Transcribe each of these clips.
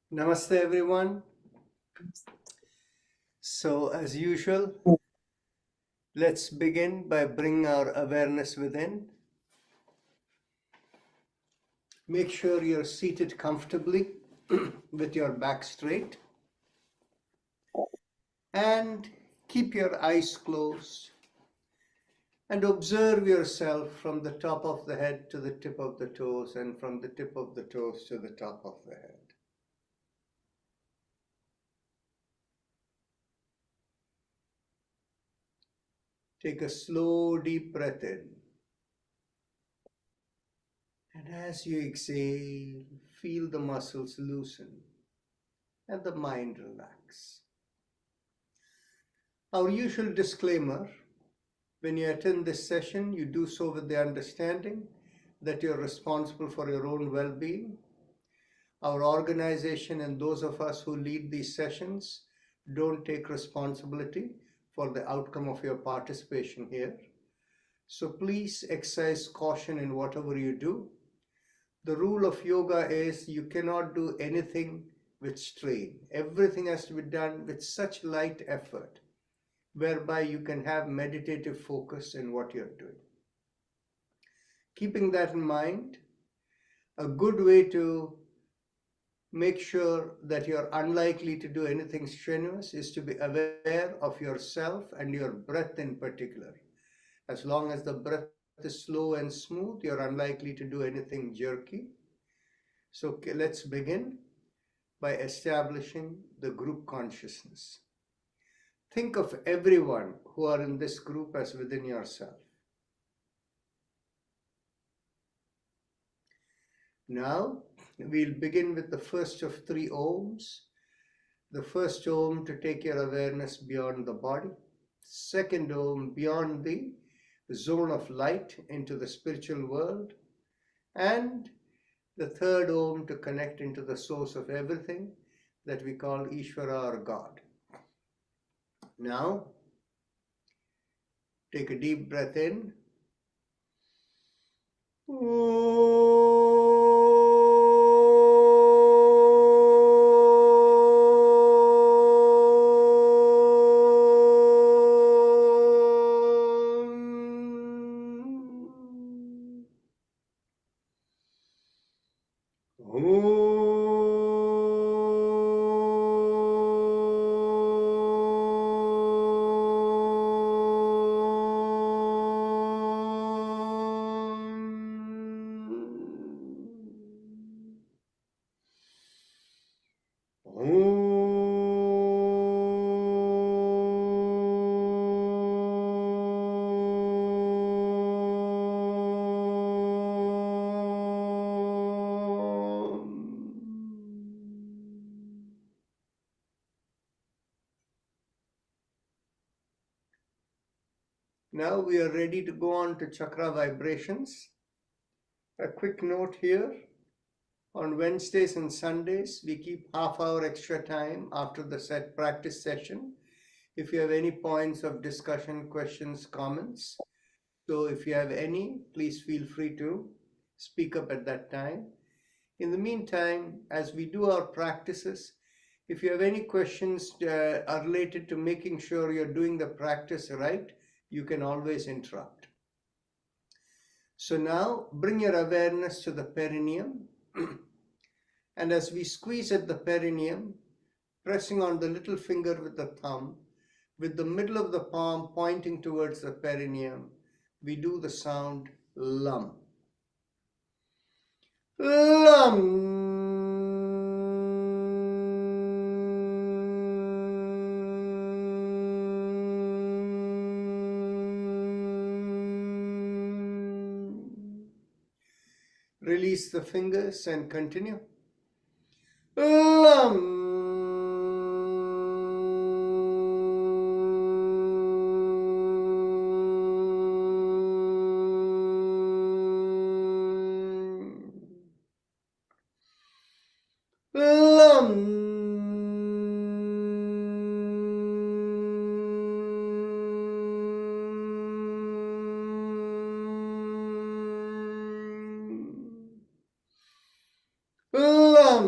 Namaste, everyone. So, as usual, let's begin by bringing our awareness within. Make sure you're seated comfortably with your back straight and keep your eyes closed and observe yourself from the top of the head to the tip of the toes and from the tip of the toes to the top of the head. Take a slow, deep breath in. And as you exhale, feel the muscles loosen and the mind relax. Our usual disclaimer: when you attend this session, you do so with the understanding that you're responsible for your own well-being. Our organization and those of us who lead these sessions don't take responsibility for the outcome of your participation here. So please exercise caution in whatever you do. The rule of yoga is you cannot do anything with strain. Everything has to be done with such light effort, whereby you can have meditative focus in what you're doing. Keeping that in mind, a good way to make sure that you're unlikely to do anything strenuous is to be aware of yourself and your breath in particular. As long as the breath is slow and smooth, you're unlikely to do anything jerky. So let's begin by establishing the group consciousness. Think of everyone who are in this group as within yourself. Now, we'll begin with the first of three Oms. The first Om to take your awareness beyond the body. Second Om beyond the zone of light into the spiritual world. And the third Om to connect into the source of everything that we call Ishvara or God. Now, take a deep breath in. Now we are ready to go on to chakra vibrations. A quick note here: on Wednesdays and Sundays, we keep half-hour extra time after the set practice session. If you have any points of discussion, questions, comments, so if you have any, please feel free to speak up at that time. In the meantime, as we do our practices, if you have any questions are related to making sure you're doing the practice right, you can always interrupt. So now bring your awareness to the perineum. And as we squeeze at the perineum, pressing on the little finger with the thumb, with the middle of the palm pointing towards the perineum, we do the sound lum. Lum. Release the fingers and continue. Lum. Lum. Lum.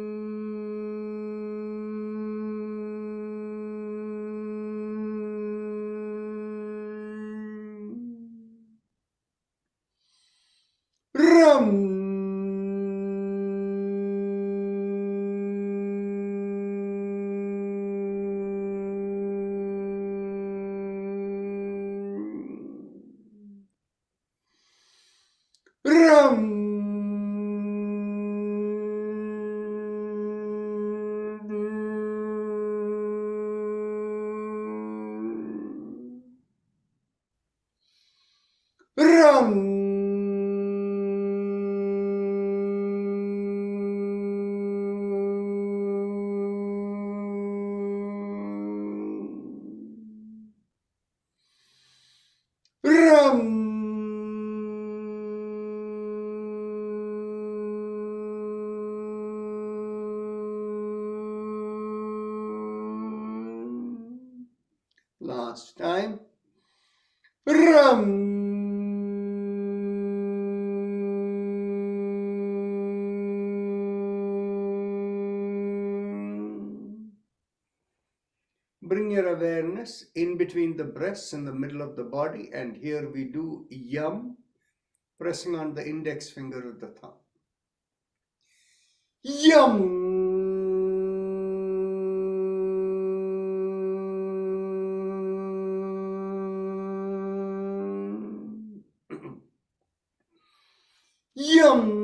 Ram. Last time. Ram. Bring your awareness in between the breasts in the middle of the body, and here we do yum, pressing on the index finger of the thumb. Yum. Yum.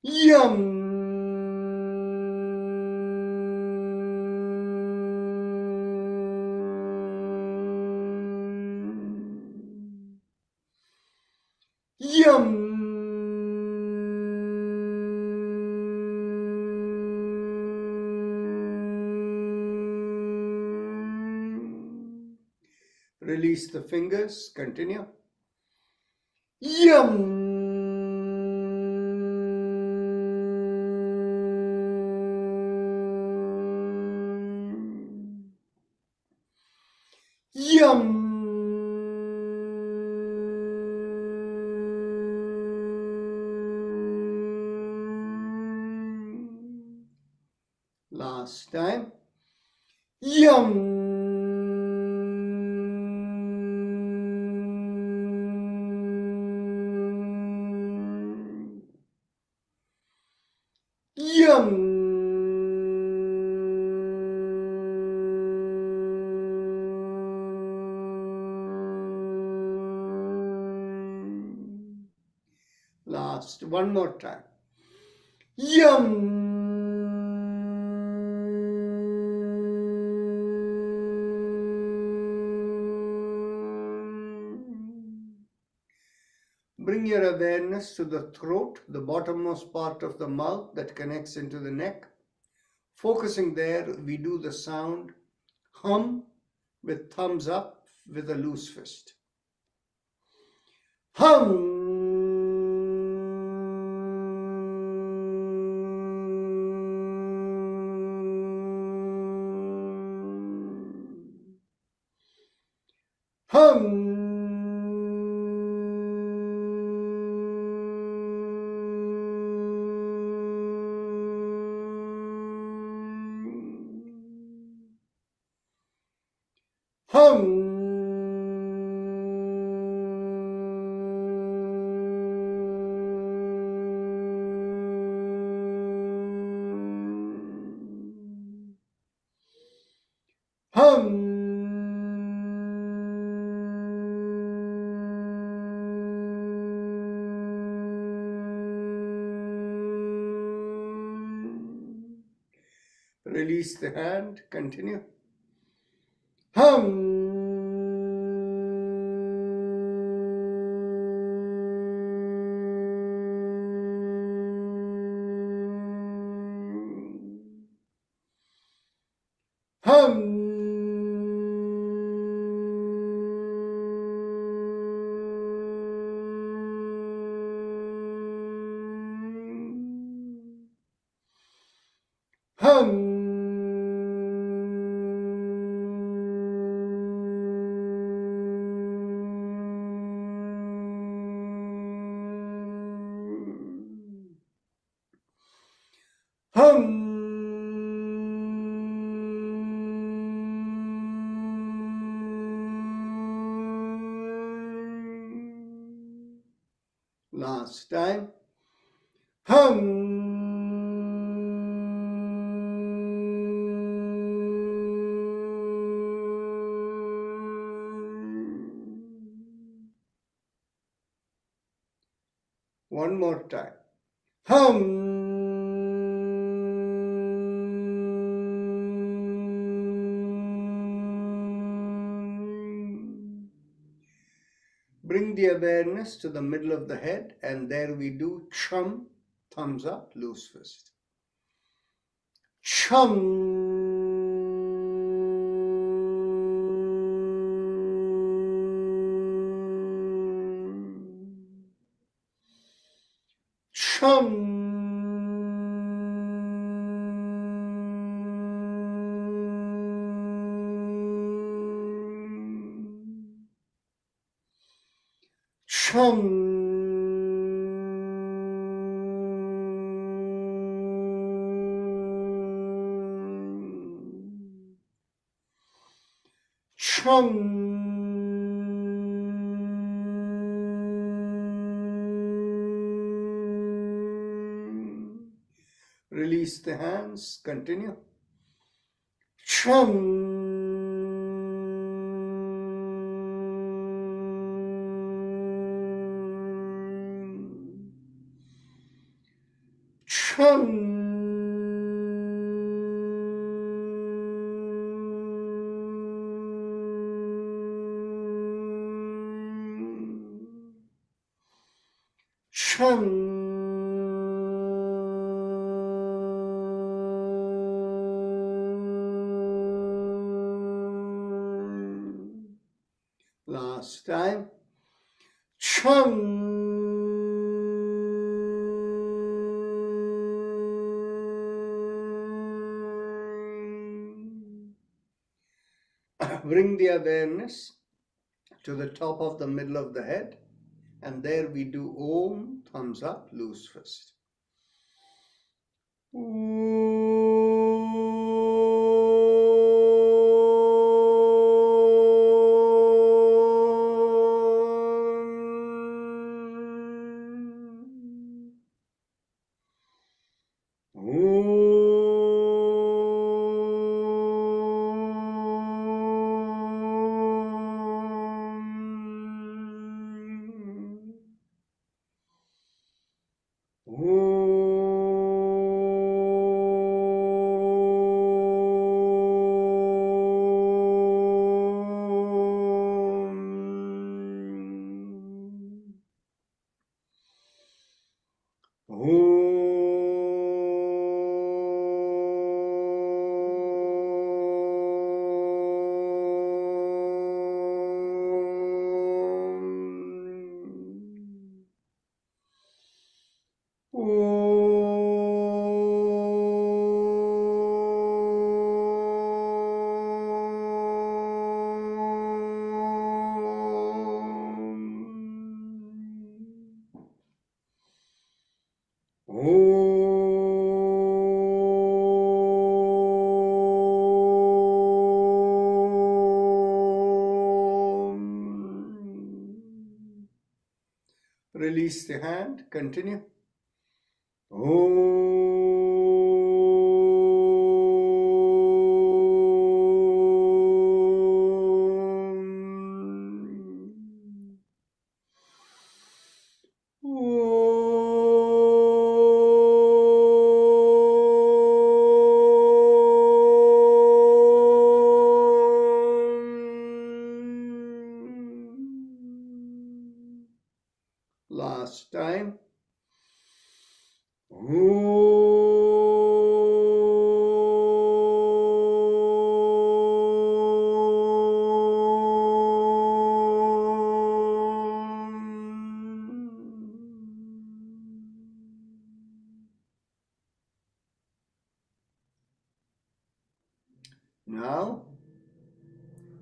Yum. Yum. Release the fingers. Continue. Yum. Yum. Last time. Yum. Yum. Last, one more time. Yum. Bring your awareness to the throat, the bottommost part of the mouth that connects into the neck. Focusing there, we do the sound hum with thumbs up with a loose fist. Hum. Hum. Hum. Hum. Release the hand. Continue. Hum. Hum. Hum. Hum. Last time. Hum. One more time. Hum. Bring the awareness to the middle of the head, and there we do chum, thumbs up, loose fist. Chum. Release the hands, continue. Last time. Bring the awareness to the top of the middle of the head, and there we do Om, thumbs up, loose fist. Release the hand, continue. Last time. Now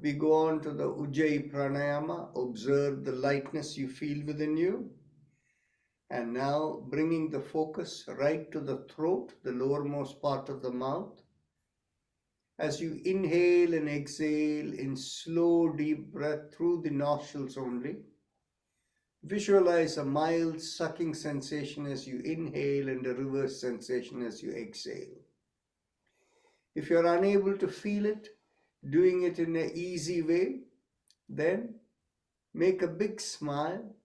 we go on to the Ujjayi Pranayama. Observe the lightness you feel within you. And now bringing the focus right to the throat, the lowermost part of the mouth. As you inhale and exhale in slow, deep breath through the nostrils only, visualize a mild sucking sensation as you inhale and a reverse sensation as you exhale. If you're unable to feel it, doing it in an easy way, then make a big smile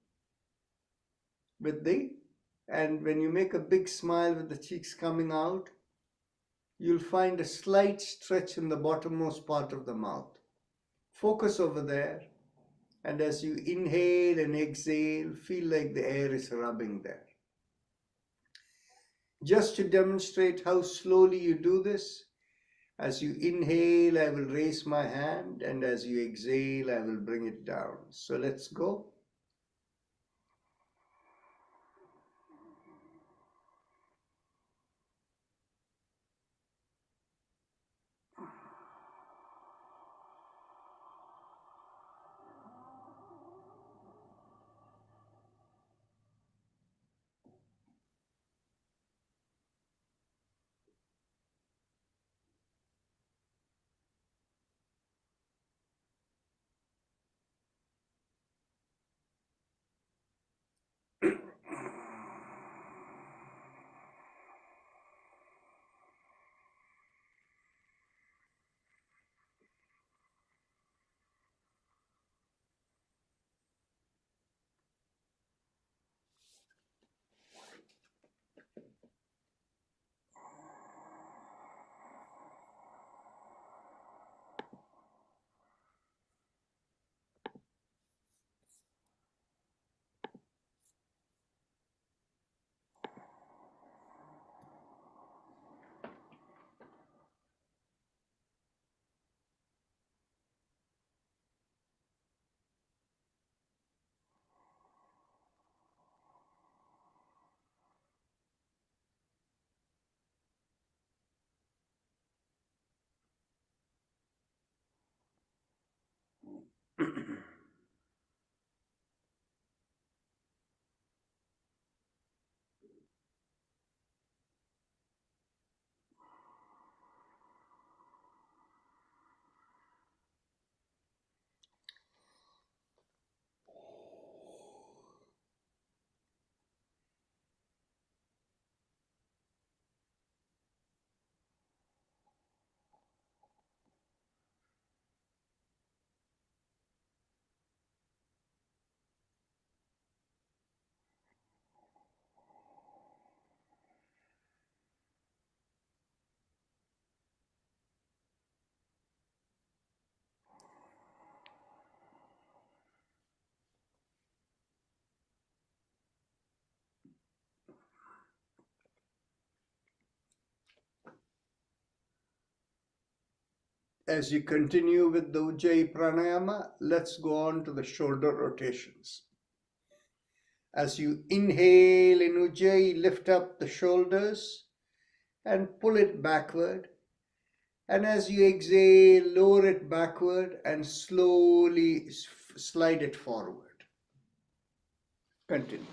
and when you make a big smile with the cheeks coming out, you'll find a slight stretch in the bottommost part of the mouth. Focus over there, and as you inhale and exhale, feel like the air is rubbing there. Just to demonstrate how slowly you do this, as you inhale, I will raise my hand, and as you exhale, I will bring it down. So let's go. As you continue with the Ujjayi Pranayama, let's go on to the shoulder rotations. As you inhale in Ujjayi, lift up the shoulders and pull it backward. And as you exhale, lower it backward and slowly slide it forward. Continue.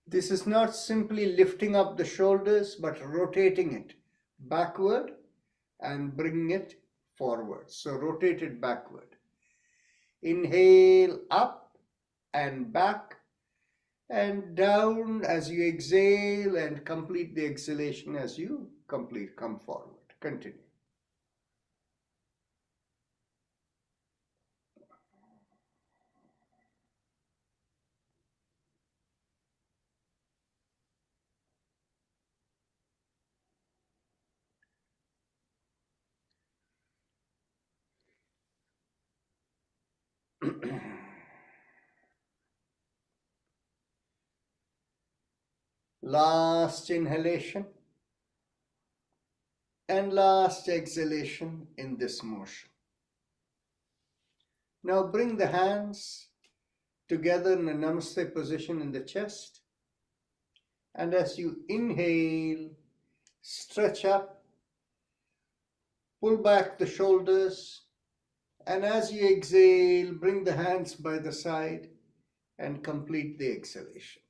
This is not simply lifting up the shoulders, but rotating it backward and bringing it forward. So rotate it backward. Inhale up and back and down as you exhale, and complete the exhalation as you come forward. Continue. Last inhalation and last exhalation in this motion. Now bring the hands together in a Namaste position in the chest. And as you inhale, stretch up, pull back the shoulders. And as you exhale, bring the hands by the side and complete the exhalation.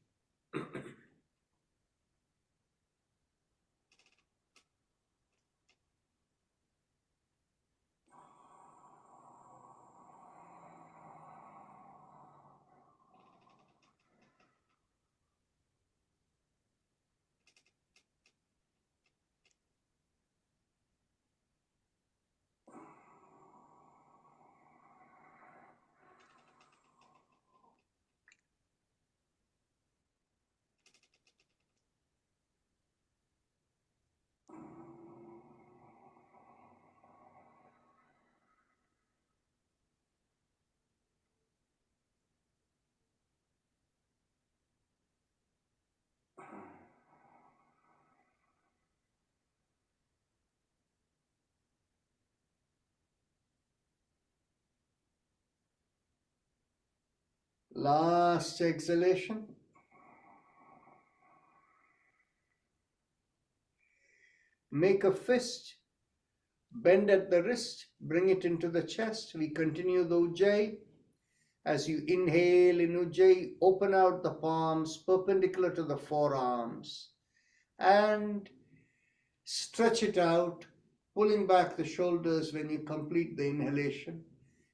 Last exhalation. Make a fist, bend at the wrist, bring it into the chest. We continue the Ujjayi. As you inhale in Ujjayi, open out the palms perpendicular to the forearms and stretch it out, pulling back the shoulders when you complete the inhalation.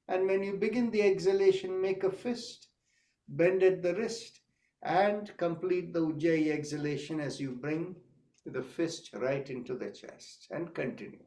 And when you begin the exhalation, make a fist, bend at the wrist, and complete the Ujjayi exhalation as you bring the fist right into the chest, and continue.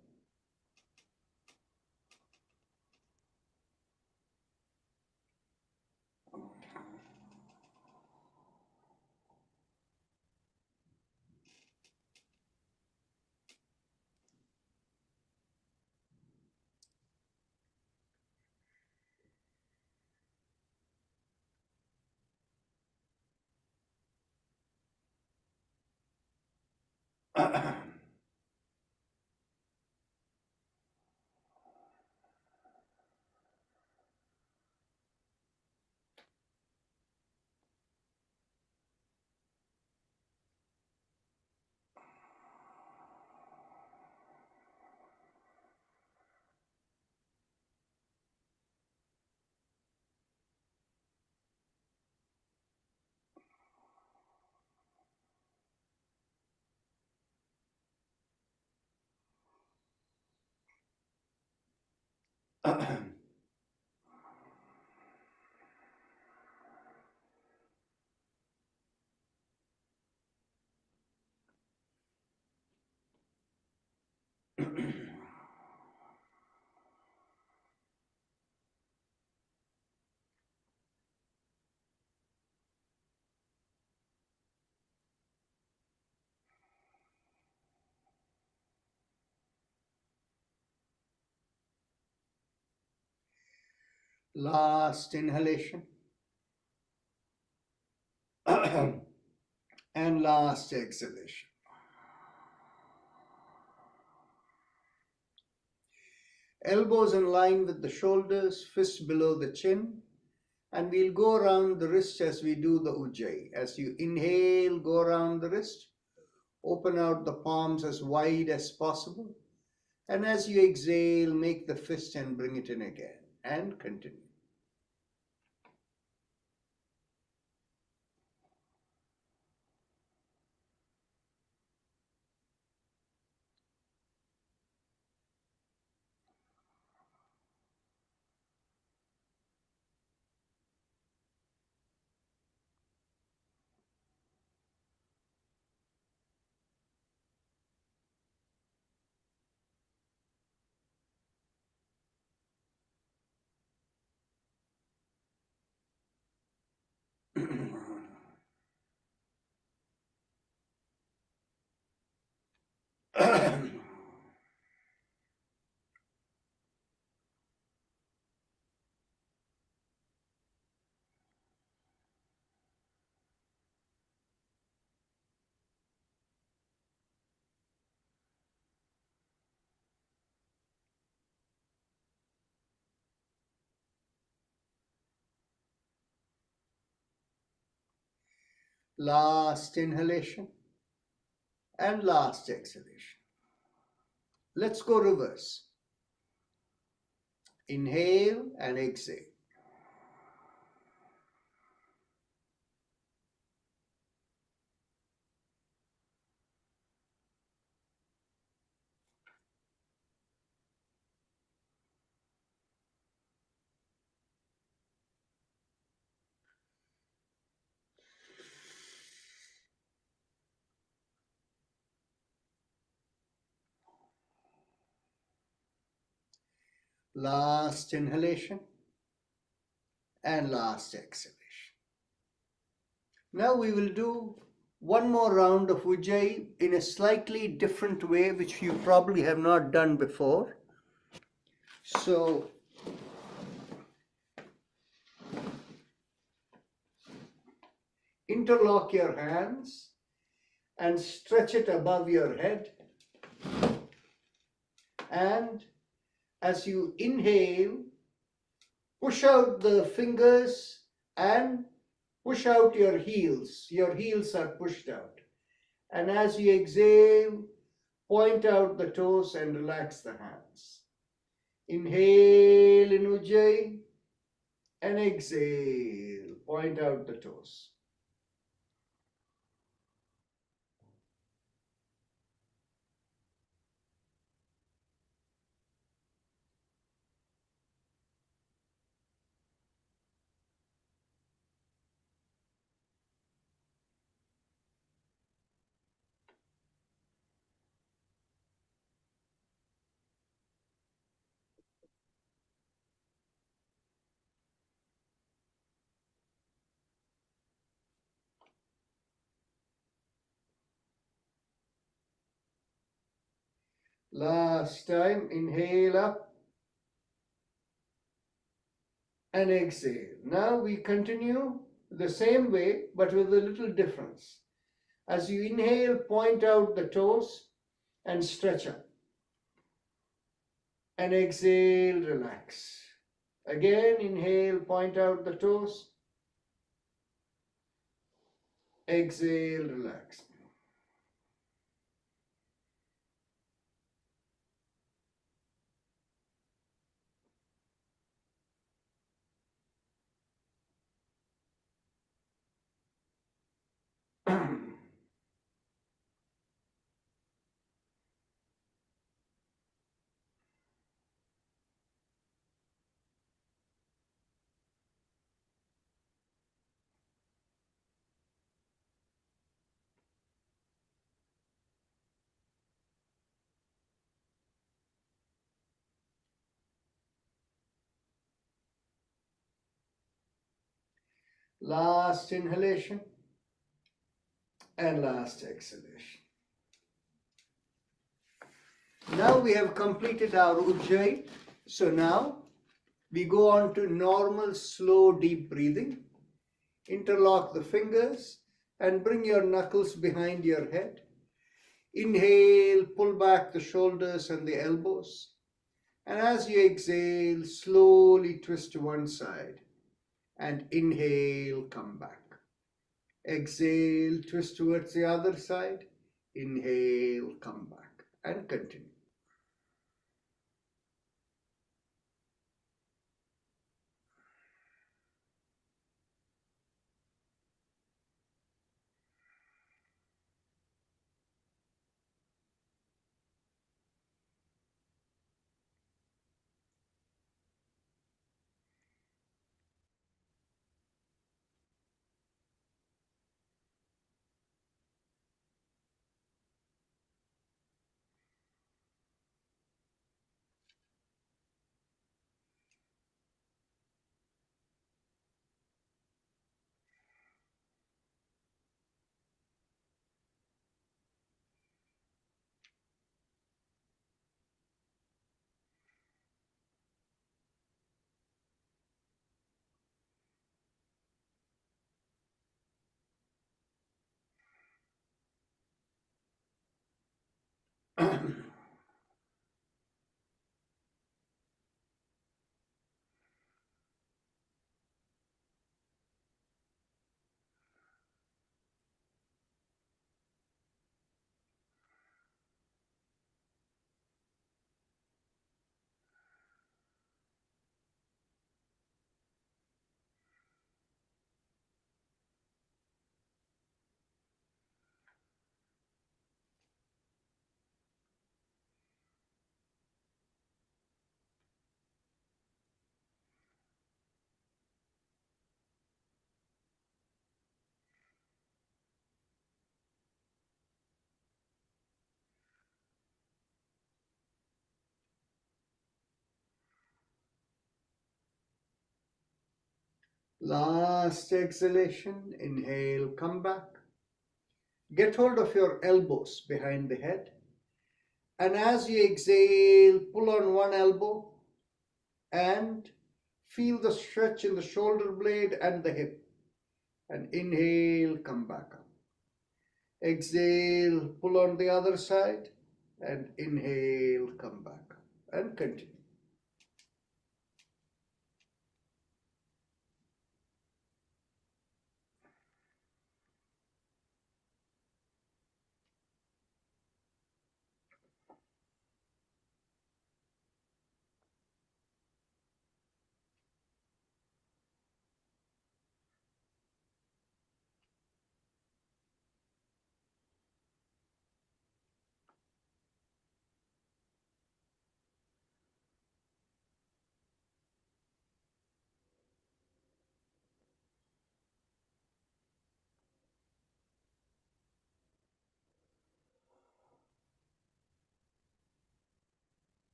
Last inhalation and last exhalation. Elbows in line with the shoulders, fists below the chin, and we'll go around the wrist as we do the Ujjayi. As you inhale, go around the wrist, open out the palms as wide as possible, and as you exhale, make the fist and bring it in again, and continue. Last inhalation and last exhalation. Let's go reverse. Inhale and exhale. Last inhalation and last exhalation. Now we will do one more round of Ujjayi in a slightly different way, which you probably have not done before. So interlock your hands and stretch it above your head. And as you inhale, push out the fingers and push out your heels. Your heels are pushed out. And as you exhale, point out the toes and relax the hands. Inhale in Ujjayi and exhale, point out the toes. Last time, inhale up and exhale. Now we continue the same way but with a little difference. As you inhale, point out the toes and stretch up. And exhale, relax. Again, inhale, point out the toes. Exhale, relax. Last inhalation and last exhalation. Now we have completed our Ujjayi. So now we go on to normal, slow, deep breathing. Interlock the fingers and bring your knuckles behind your head. Inhale, pull back the shoulders and the elbows. And as you exhale, slowly twist to one side. And inhale, come back. Exhale, twist towards the other side. Inhale, come back. And continue. Last exhalation, inhale, come back. Get hold of your elbows behind the head. And as you exhale, pull on one elbow and feel the stretch in the shoulder blade and the hip. And inhale, come back up. Exhale, pull on the other side and inhale, come back up. And continue.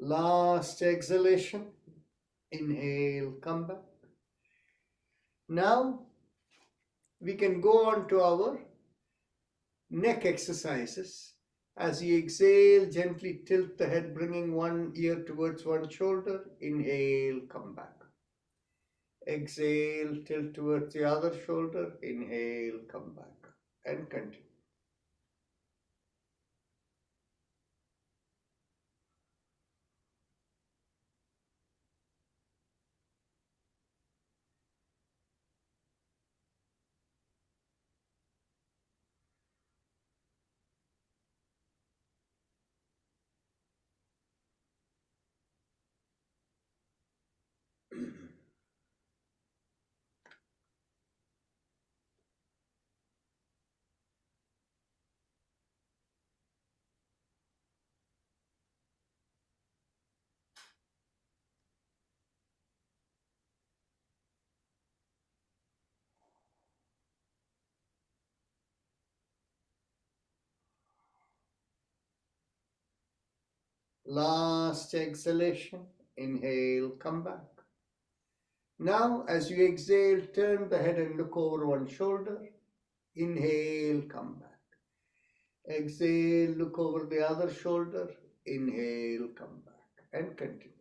Last exhalation, inhale, come back. Now we can go on to our neck exercises. As you exhale, gently tilt the head, bringing one ear towards one shoulder. Inhale, come back. Exhale, tilt towards the other shoulder. Inhale, come back. And continue. Last exhalation, inhale, come back. Now, as you exhale, turn the head and look over one shoulder. Inhale, come back. Exhale, look over the other shoulder. Inhale, come back. And continue.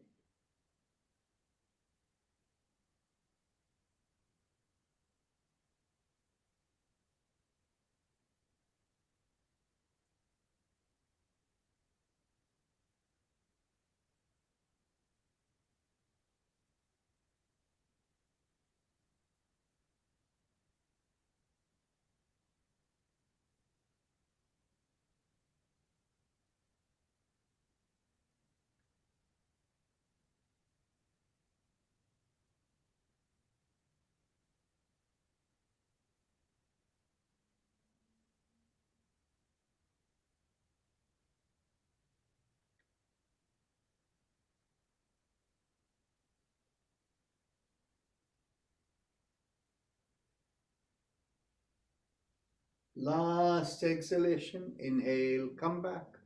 Last exhalation, inhale, come back.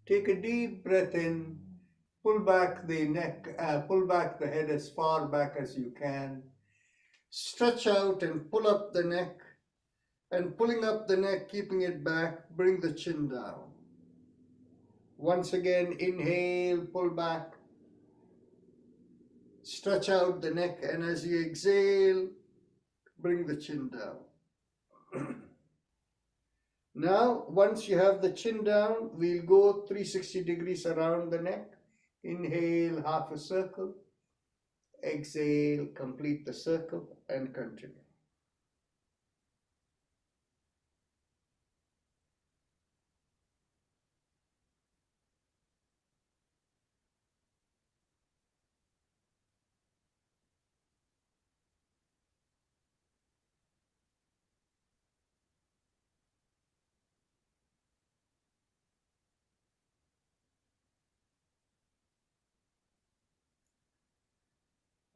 Take a deep breath in, pull back the neck, pull back the head as far back as you can. Stretch out and pull up the neck, and pulling up the neck, keeping it back, bring the chin down. Once again, inhale, pull back, stretch out the neck, and as you exhale, bring the chin down. Now, once you have the chin down, we'll go 360 degrees around the neck. Inhale, half a circle. Exhale, complete the circle and continue.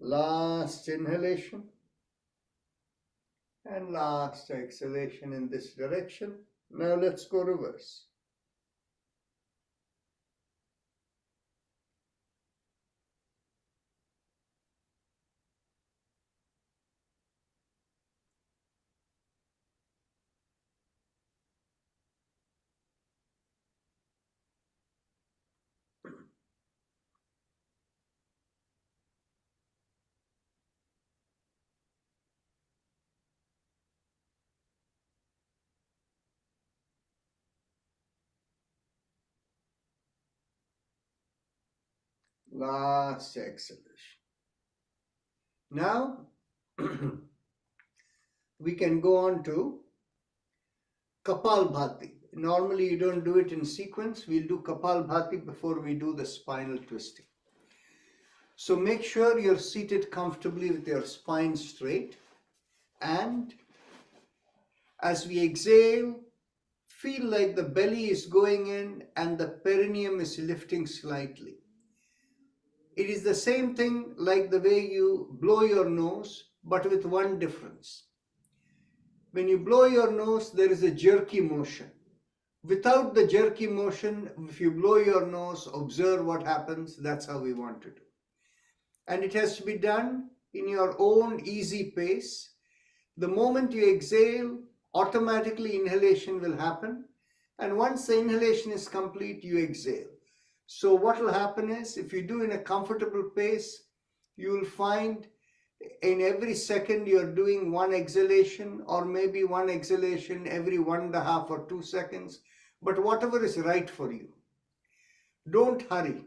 Last inhalation and last exhalation in this direction. Now let's go reverse. Last exhalation. Now we can go on to Kapalbhati. Normally you don't do it in sequence. We'll do Kapalbhati before we do the spinal twisting. So make sure you're seated comfortably with your spine straight, and as we exhale, feel like the belly is going in and the perineum is lifting slightly. It is the same thing like the way you blow your nose, but with one difference. When you blow your nose, there is a jerky motion. Without the jerky motion, if you blow your nose, observe what happens. That's how we want to do. And it has to be done in your own easy pace. The moment you exhale, automatically inhalation will happen. And once the inhalation is complete, you exhale. So what will happen is, if you do in a comfortable pace, you will find in every second you're doing one exhalation, or maybe one exhalation every 1.5 or 2 seconds, but whatever is right for you. Don't hurry.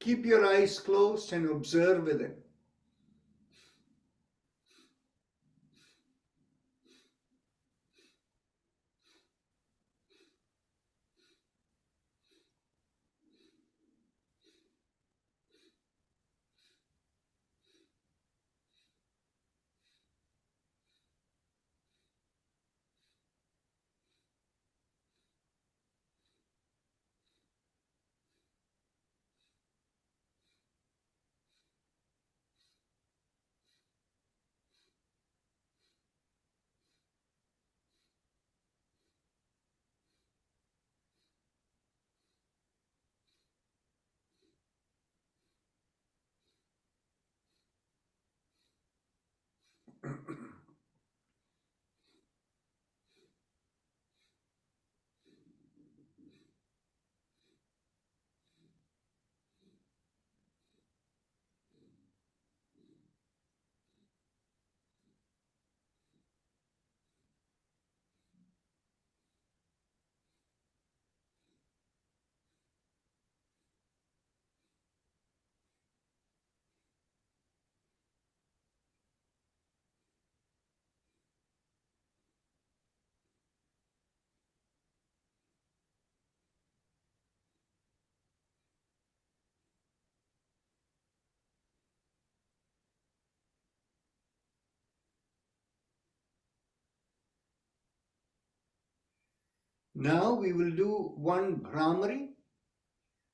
Keep your eyes closed and observe with it. Now we will do one Brahmari.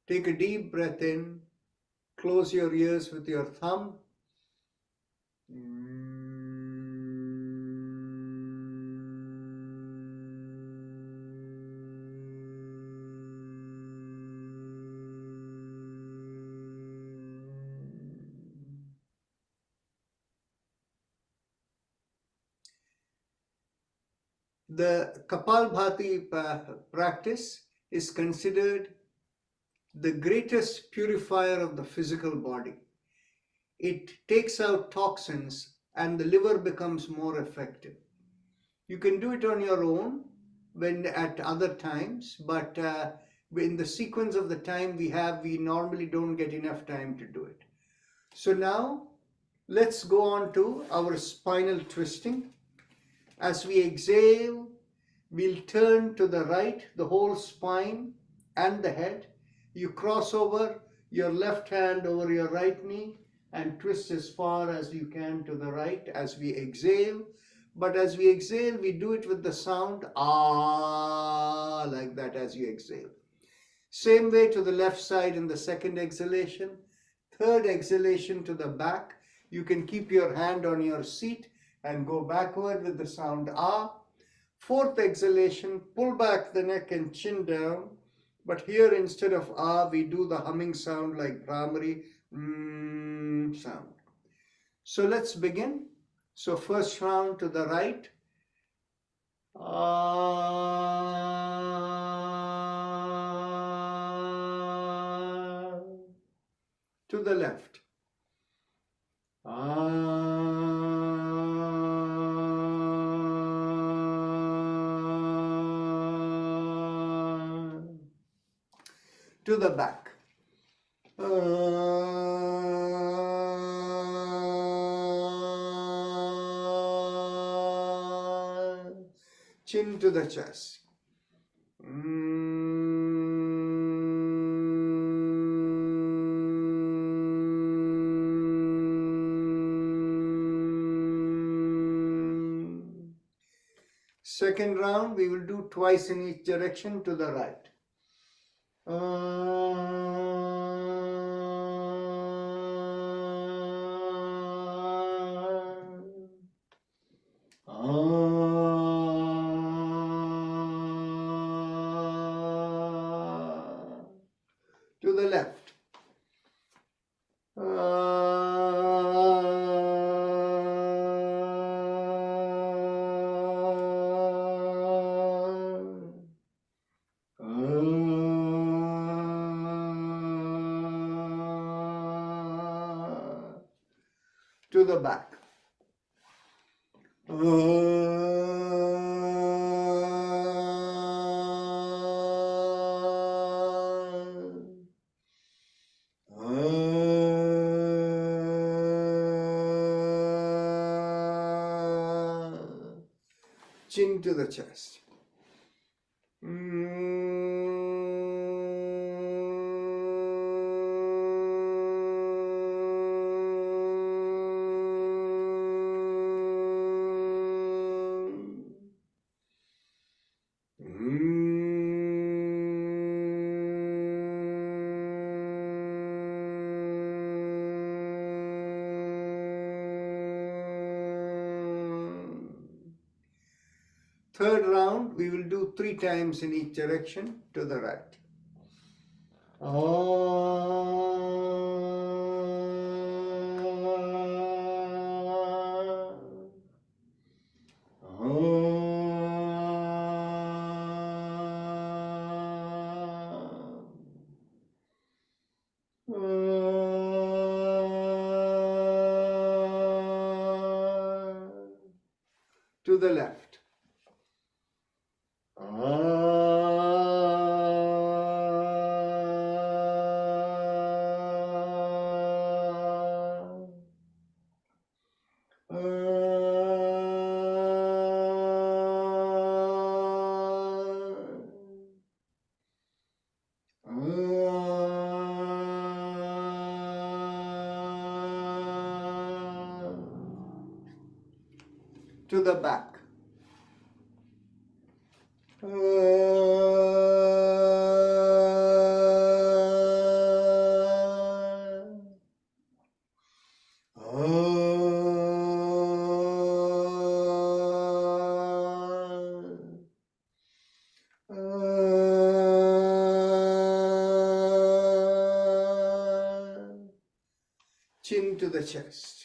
Take a deep breath in, close your ears with your thumb. The Kapalbhati practice is considered the greatest purifier of the physical body. It takes out toxins and the liver becomes more effective. You can do it on your own when at other times, but in the sequence of the time we have, we normally don't get enough time to do it. So now let's go on to our spinal twisting. As we exhale, we'll turn to the right, the whole spine and the head. You cross over your left hand over your right knee and twist as far as you can to the right as we exhale. But as we exhale, we do it with the sound ah, like that as you exhale. Same way to the left side in the second exhalation. Third exhalation to the back. You can keep your hand on your seat and go backward with the sound ah. Fourth exhalation, pull back the neck and chin down. But here instead of ah, we do the humming sound like Brahmari sound. So let's begin. So first round to the right. Ah, to the left. To the back. Chin to the chest. Second round, we will do twice in each direction to the right. To the left. To the back. To chin to the chest. Third round, we will do 3 times in each direction to the right. To the left. To the back. Chin to the chest.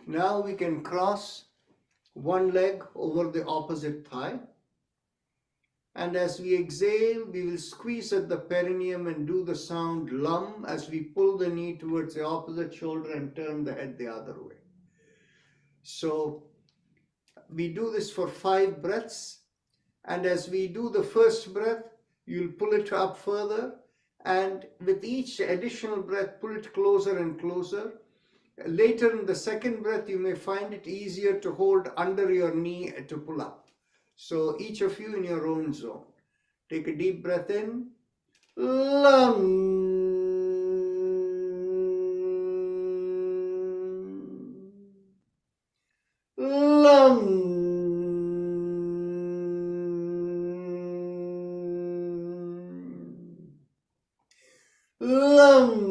Now we can cross one leg over the opposite thigh. And as we exhale, we will squeeze at the perineum and do the sound lum as we pull the knee towards the opposite shoulder and turn the head the other way. So we do this for 5 breaths. And as we do the first breath, you'll pull it up further. And with each additional breath, pull it closer and closer. Later in the second breath, you may find it easier to hold under your knee to pull up. So each of you in your own zone. Take a deep breath in. Lum. Lum. Lum.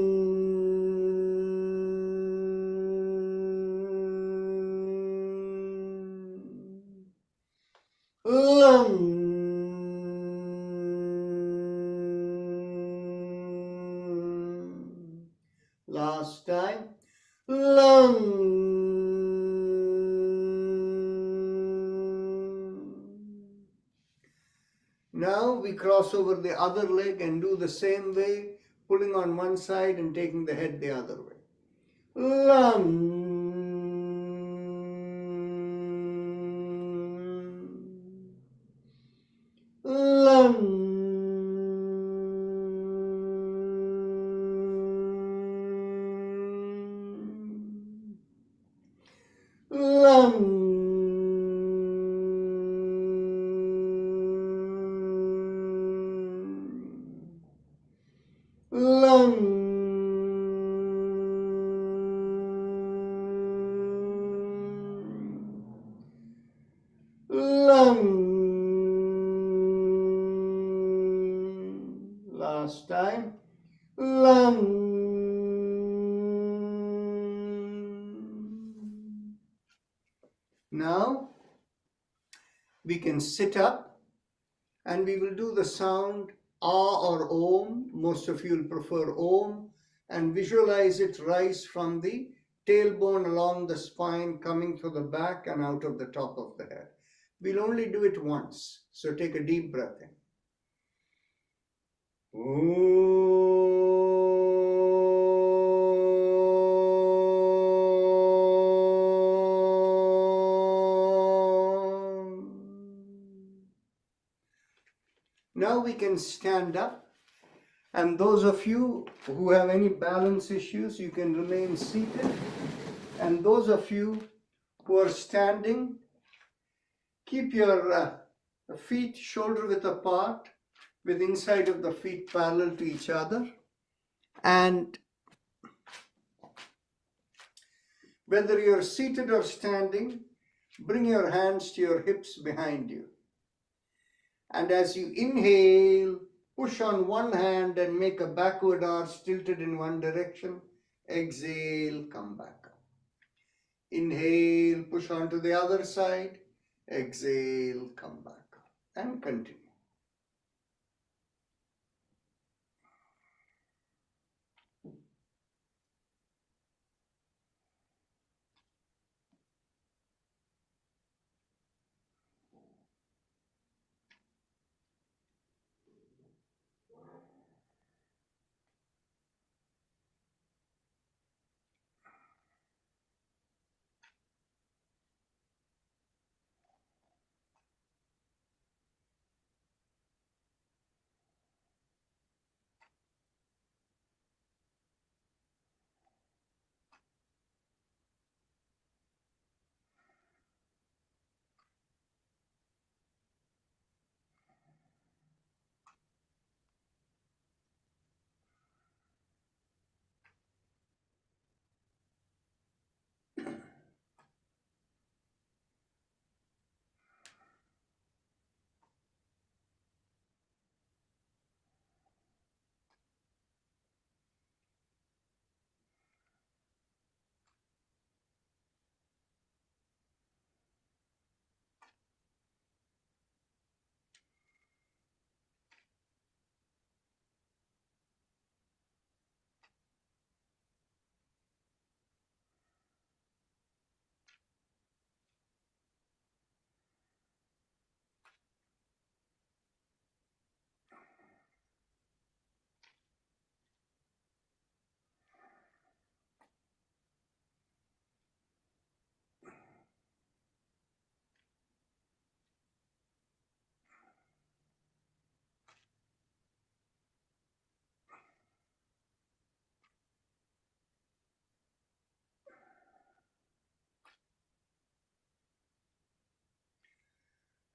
Last time. Now we cross over the other leg and do the same way, pulling on one side and taking the head the other way. Last time. Now we can sit up and we will do the sound Ah or Om. Most of you will prefer Om, and visualize it rise from the tailbone along the spine, coming through the back and out of the top of the head. We'll only do it once, so take a deep breath in. Now we can stand up, and those of you who have any balance issues, you can remain seated, and those of you who are standing, keep your feet shoulder width apart, with inside of the feet parallel to each other, and whether you're seated or standing, bring your hands to your hips behind you. And as you inhale, push on one hand and make a backward arch tilted in one direction. Exhale, come back up. Inhale, push on to the other side. Exhale, come back up. And continue.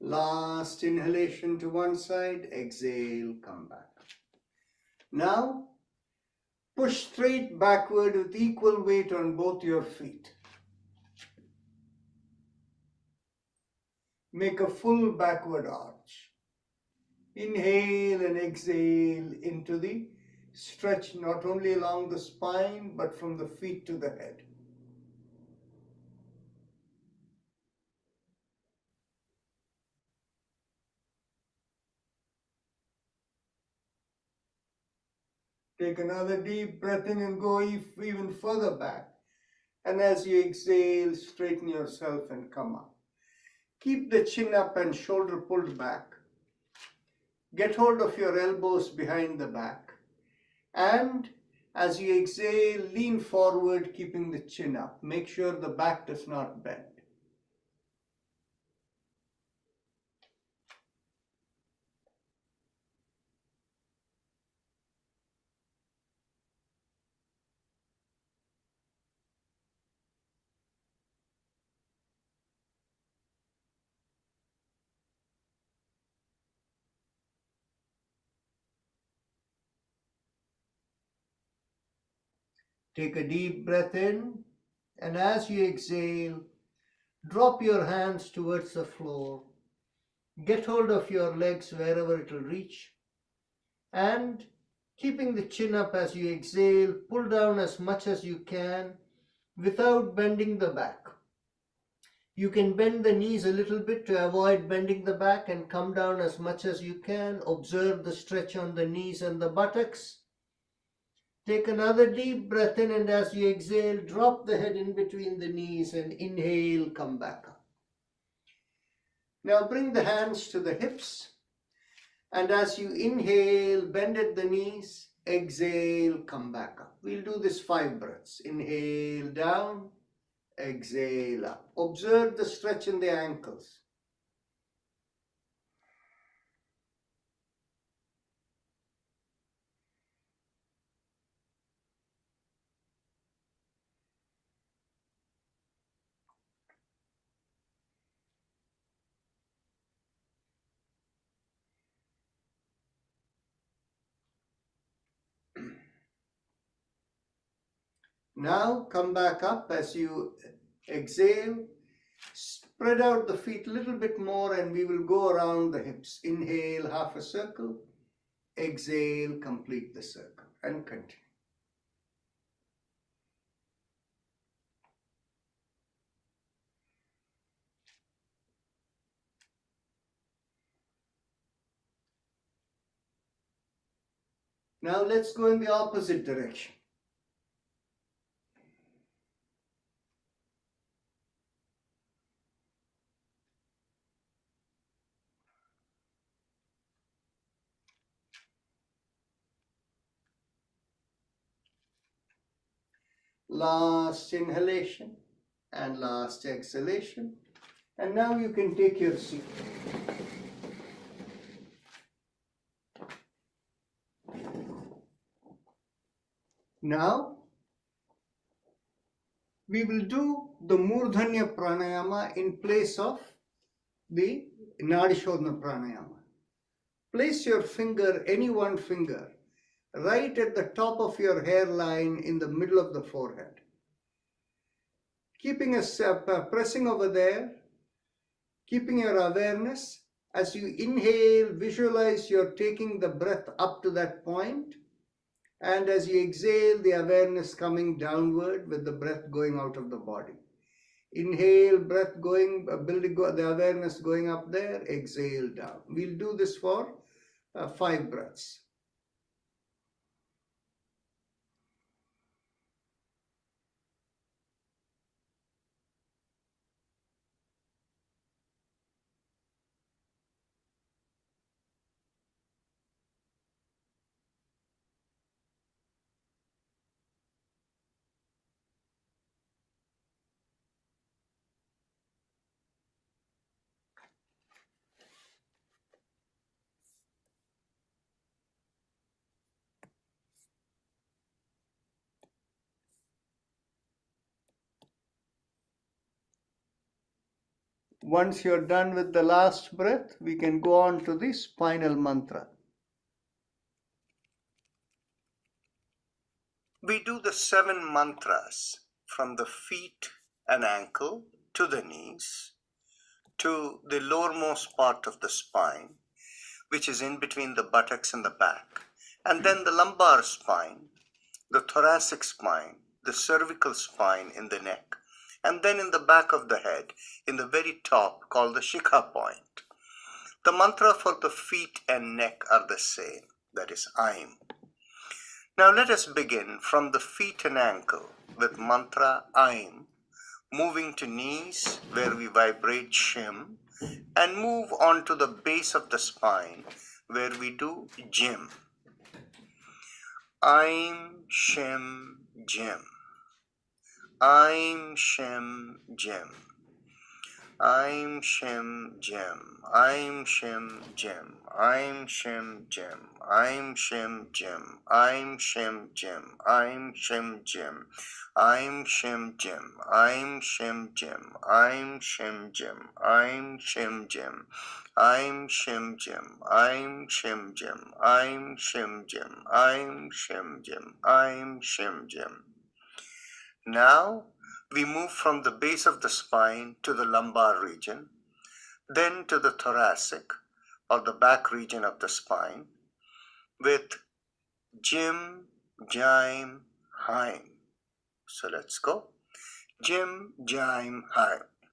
Last inhalation to one side, exhale, come back. Now, push straight backward with equal weight on both your feet. Make a full backward arch. Inhale and exhale into the stretch, not only along the spine, but from the feet to the head. Take another deep breath in and go even further back. And as you exhale, straighten yourself and come up. Keep the chin up and shoulder pulled back. Get hold of your elbows behind the back. And as you exhale, lean forward, keeping the chin up. Make sure the back does not bend. Take a deep breath in, and as you exhale, drop your hands towards the floor. Get hold of your legs wherever it will reach, and keeping the chin up as you exhale, pull down as much as you can without bending the back. You can bend the knees a little bit to avoid bending the back and come down as much as you can. Observe the stretch on the knees and the buttocks. Take another deep breath in, and as you exhale, drop the head in between the knees and inhale, come back up. Now bring the hands to the hips, and as you inhale, bend at the knees, exhale, come back up. We'll do this 5 breaths. Inhale down, exhale up. Observe the stretch in the ankles. Now come back up as you exhale. Spread out the feet a little bit more and we will go around the hips. Inhale, half a circle. Exhale, complete the circle and continue. Now let's go in the opposite direction. Last inhalation and last exhalation. And now you can take your seat. Now we will do the Murdhanya Pranayama in place of the Nadishodhana Pranayama. Place your finger, any one finger, right at the top of your hairline in the middle of the forehead. Keeping pressing over there, keeping your awareness. As you inhale, visualize you're taking the breath up to that point. And as you exhale, the awareness coming downward with the breath going out of the body. Inhale, breath going, building the awareness going up there, exhale down. We'll do this for 5 breaths. Once you're done with the last breath, we can go on to the spinal mantra. We do the 7 mantras from the feet and ankle to the knees to the lowermost part of the spine, which is in between the buttocks and the back, and then the lumbar spine, the thoracic spine, the cervical spine in the neck, and then in the back of the head, in the very top, called the Shikha point. The mantra for the feet and neck are the same, that is Aim. Now let us begin from the feet and ankle with mantra Aim, moving to knees where we vibrate Shim, and move on to the base of the spine where we do Jim. Aim, Shim, Jim. Aim, Shim, Jim. Aim, Shim, Jim. Aim, Shim, Jim. Aim, Shim, Jim. Aim, Shim, Jim. Aim, Shim, Jim. Aim, Shim, Jim. Aim, Shim, Jim. Aim, Shim, Jim. Aim, Shim, Jim. Aim, Shim, Jim. Aim, Shim, Jim. Aim, Shim, Jim. Aim, Shim, Jim. Aim, Shim, Jim. Aim, Shim, Jim. Now we move from the base of the spine to the lumbar region, then to the thoracic or the back region of the spine with Jim, Jaim, Haim. So let's go. Jim, Jaim, Haim.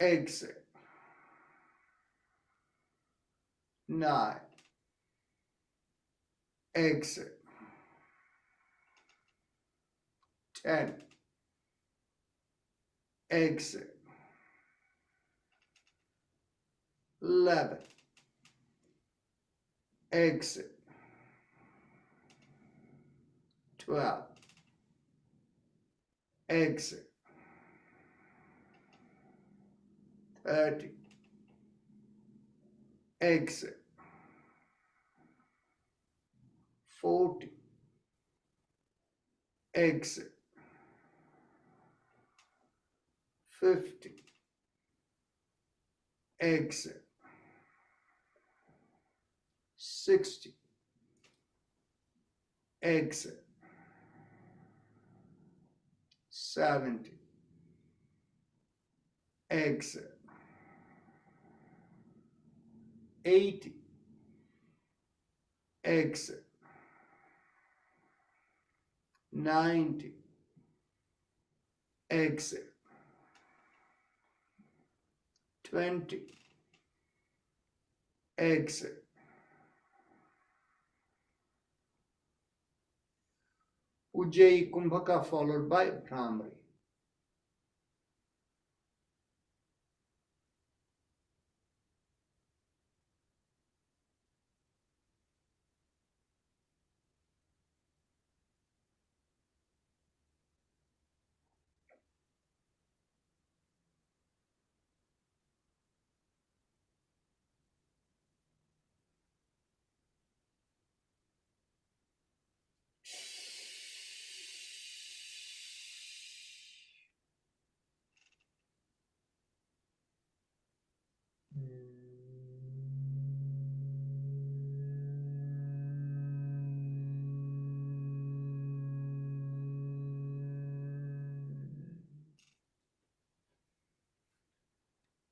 exit, 9, exit, 10, exit, 11, exit, 12, exit, 30, exit, 40, exit, 50, exit, 60, exit, 70, exit, 80, exit, 90, exit, 20, exit. Ujjayi Kumbhaka followed by Brahmari.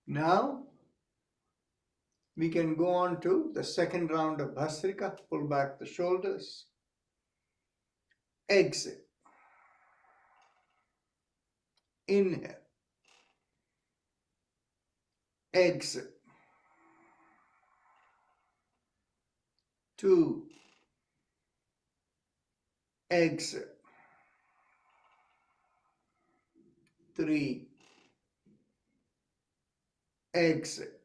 Now we can go on to the second round of Bhasrika. Pull back the shoulders. Exit. Inhale. Exit. 2. Exit. 3. Exit.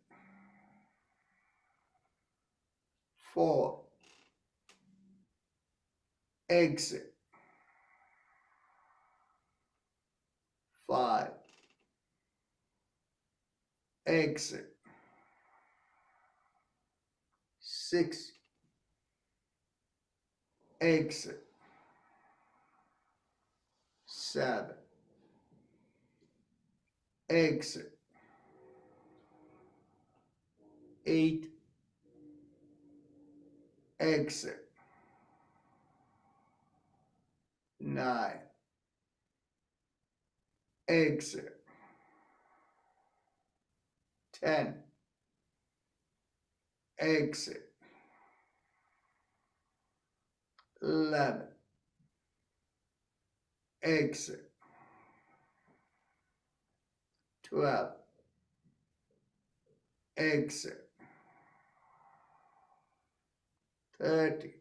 4. Exit. 5. Exit. 6. Exit. 7. Exit. 8. Exit. 9. Exit. 10. Exit. 11. Exit. 12. Exit. 30.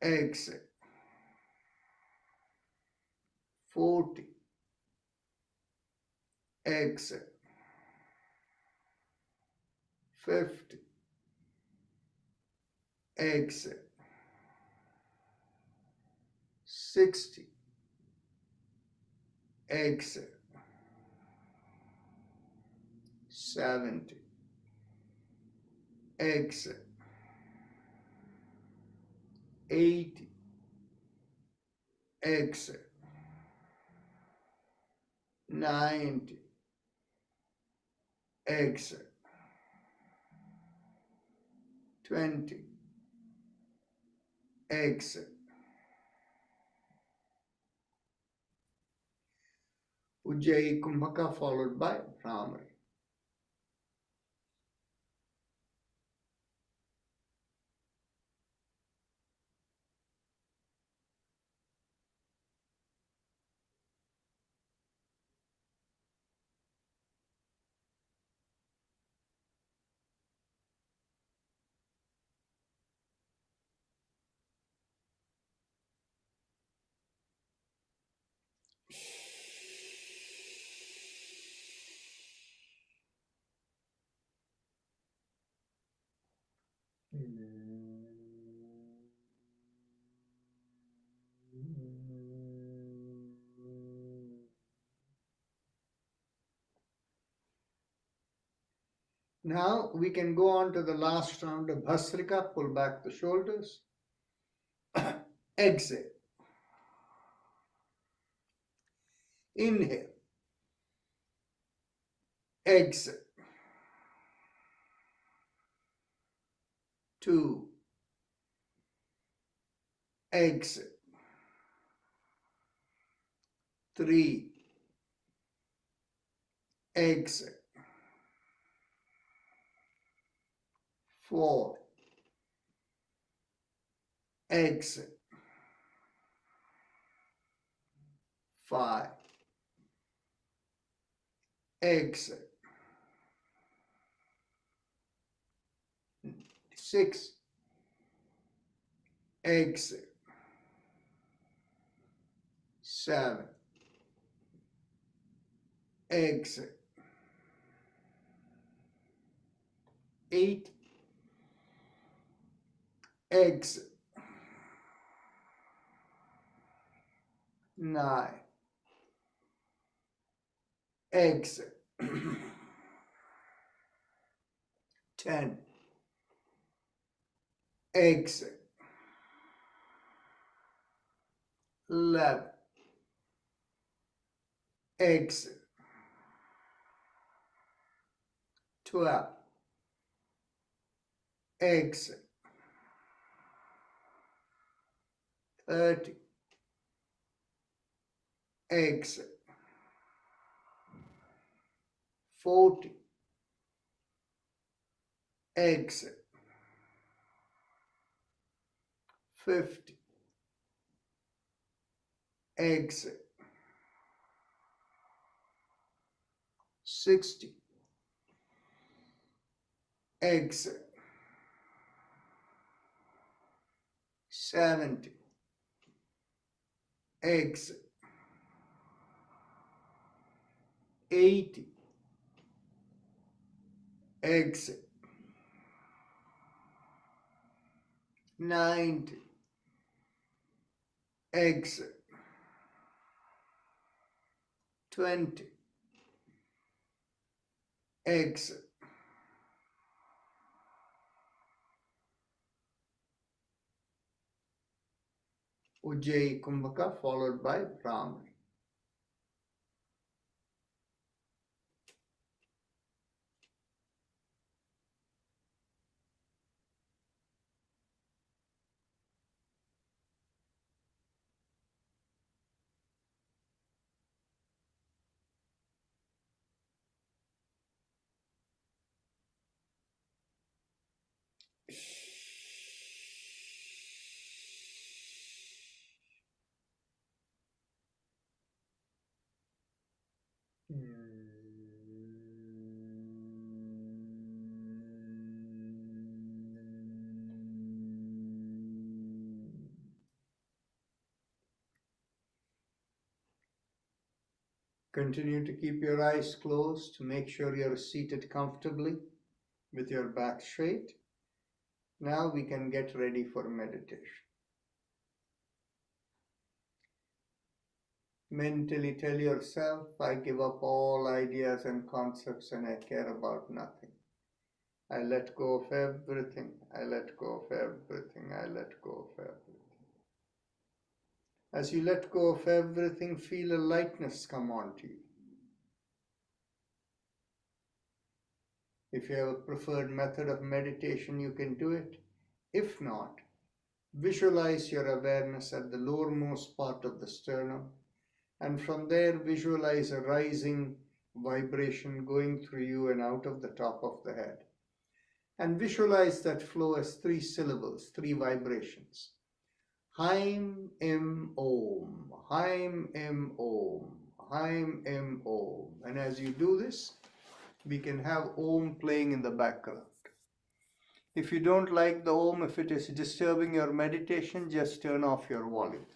Exit. 40. Exit. 50. Exit. 60. Exit. 70. Exit. 80. Exit. 90. Exit. 20. Exit. Ujjayi Kumbhaka followed by Brahmari. Now we can go on to the last round of Bhasrika. Pull back the shoulders. Exhale. Inhale. Exhale. 2. Exhale. 3. Exhale. 4. Exhale. 5. Exhale. 6. Exhale. 7. Exhale. 8. Exhale. 9. Exhale. 10. Exhale. 11. Exhale. 12. Exhale. 30. Exhale. 40. Exhale. 50. Exhale. 60. Exhale. 70. Exhale. 80. Exhale. 90. Exhale. 20. Exhale. Ujjayi Kumbhaka followed by Brahman. Continue to keep your eyes closed to make sure you're seated comfortably with your back straight. Now we can get ready for meditation. Mentally tell yourself, I give up all ideas and concepts and I care about nothing. I let go of everything. I let go of everything. I let go of everything. As you let go of everything, feel a lightness come onto you. If you have a preferred method of meditation, you can do it. If not, visualize your awareness at the lowermost part of the sternum, and from there visualize a rising vibration going through you and out of the top of the head. And visualize that flow as 3 syllables, 3 vibrations. Haim Im Om, Haim Im Om, Haim Im Om. And as you do this, we can have Om playing in the background. If you don't like the Om, if it is disturbing your meditation, just turn off your volume.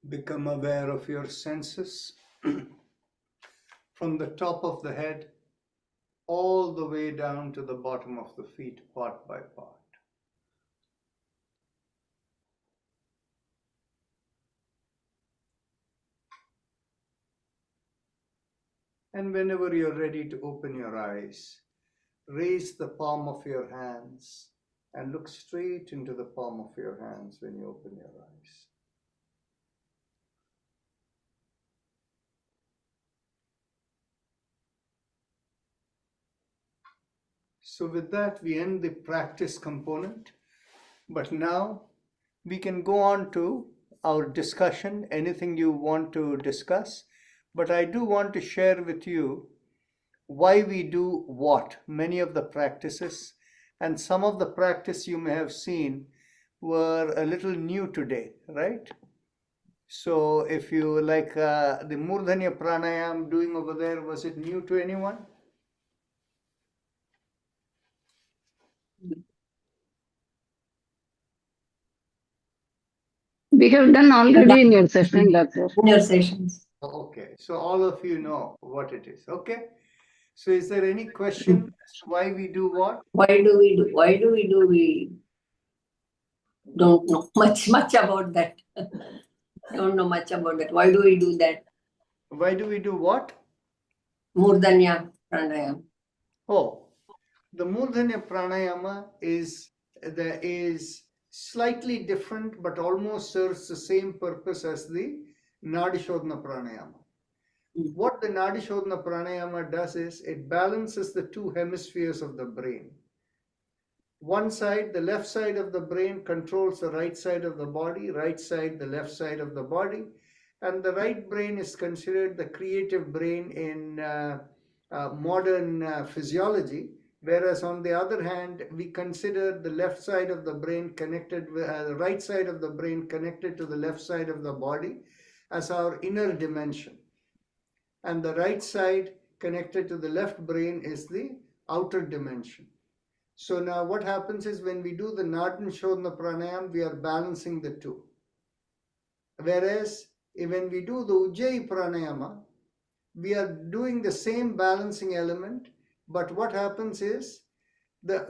Become aware of your senses from the top of the head all the way down to the bottom of the feet, part by part. And whenever you're ready to open your eyes, raise the palm of your hands and look straight into the palm of your hands when you open your eyes. So with that, we end the practice component. But now we can go on to our discussion, anything you want to discuss. But I do want to share with you why we do what, many of the practices, and some of the practice you may have seen were a little new today, right? So if you like the Murdhanya Pranayam doing over there, was it new to anyone? We have done already in your session, Doctor. In your sessions. Okay, so all of you know what it is. Okay, so is there any question as to why we do what? Why do we do? We don't know much about that. Don't know much about that. Why do we do that? Why do we do what? Murdanya Pranayam. Oh, the Murdhanya Pranayama is slightly different, but almost serves the same purpose as the Nadishodhana Pranayama. What the Nadishodhana Pranayama does is it balances the two hemispheres of the brain. One side, the left side of the brain, controls the right side of the body, right side, the left side of the body. And the right brain is considered the creative brain in modern physiology. Whereas on the other hand, we consider the left side of the brain connected with the right side of the brain connected to the left side of the body as our inner dimension. And the right side connected to the left brain is the outer dimension. So now what happens is when we do the Nadishodhana Pranayam, we are balancing the two. Whereas when we do the Ujjayi Pranayama, we are doing the same balancing element, but what happens is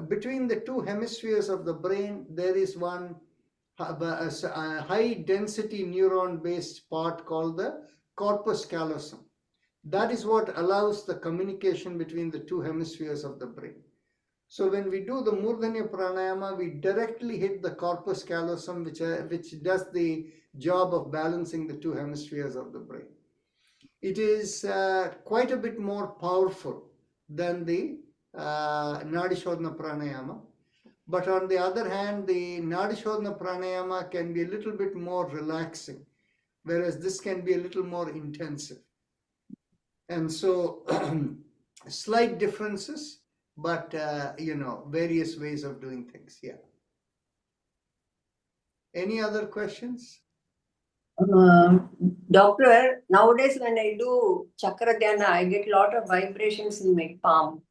between the two hemispheres of the brain, there is one high density neuron based part called the corpus callosum. That is what allows the communication between the two hemispheres of the brain. So when we do the Murdhanya Pranayama, we directly hit the corpus callosum, which does the job of balancing the two hemispheres of the brain. It is quite a bit more powerful than the Nadishodhana Pranayama. But on the other hand, the Nadishodhana Pranayama can be a little bit more relaxing, whereas this can be a little more intensive. And so slight differences, but various ways of doing things. Yeah. Any other questions? Doctor, nowadays when I do chakra dhyana, I get a lot of vibrations in my palm.